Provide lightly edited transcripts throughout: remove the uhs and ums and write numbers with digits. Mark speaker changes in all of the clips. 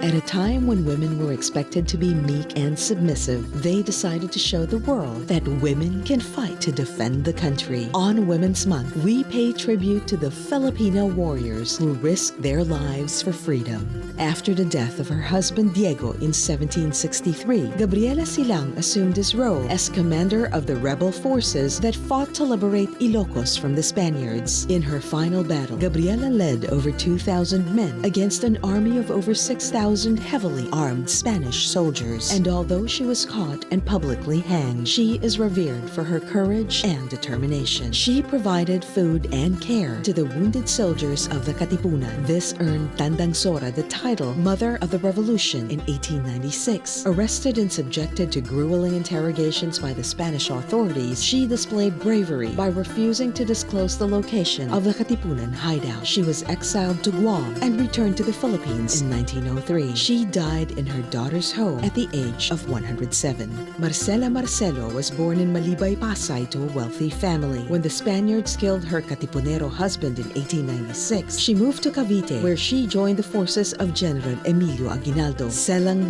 Speaker 1: At a time when women were expected to be meek and submissive, they decided to show the world that women can fight to defend the country. On Women's Month, we pay tribute to the Filipina warriors who risked their lives for freedom. After the death of her husband Diego in 1763, Gabriela Silang assumed his role as commander of the rebel forces that fought to liberate Ilocos from the Spaniards. In her final battle, Gabriela led over 2,000 men against an army of over 6,000 heavily armed Spanish soldiers. And although she was caught and publicly hanged, she is revered for her courage and determination. She provided food and care to the wounded soldiers of the Katipunan. This earned Tandang Sora the title Mother of the Revolution in 1896. Arrested and subjected to grueling interrogations by the Spanish authorities, she displayed bravery by refusing to disclose the location of the Katipunan hideout. She was exiled to Guam and returned to the Philippines in 1903. She died in her daughter's home at the age of 107. Marcella Marcelo was born in Malibay, Pasay to a wealthy family. When the Spaniards killed her Katipunero husband in 1896, she moved to Cavite, where she joined the forces of General Emilio Aguinaldo. Silang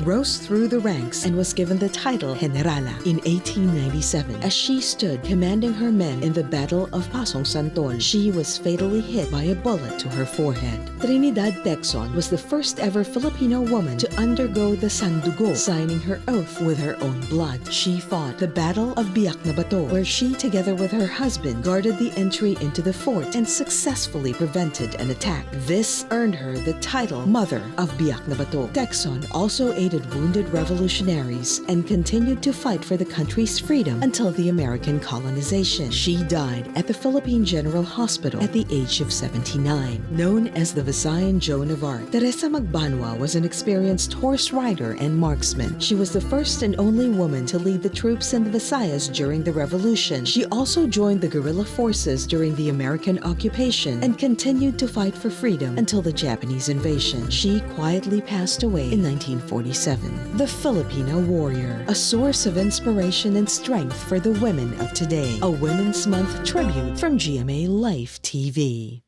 Speaker 1: rose through the ranks and was given the title Generala in 1897. As she stood commanding her men in the Battle of Pasong Santol, she was fatally hit by a bullet to her forehead. Trinidad Texon was the first ever Filipino woman to undergo the Sandugo, signing her oath with her own blood. She fought the Battle of Biak na Bato, where she, together with her husband, guarded the entry into the fort and successfully prevented an attack. This earned her the title Mother of Biak na Bato. Texon also aided wounded revolutionaries and continued to fight for the country's freedom until the American colonization. She died at the Philippine General Hospital at the age of 79. Known as the Visayan Joan of Arc, Teresa Macbanoa was an experienced horse rider and marksman. She was the first and only woman to lead the troops in the Visayas during the Revolution. She also joined the guerrilla forces during the American occupation and continued to fight for freedom until the Japanese invasion. She quietly passed away in 1947. The Filipina warrior, a source of inspiration and strength for the women of today. A Women's Month tribute from GMA Life TV.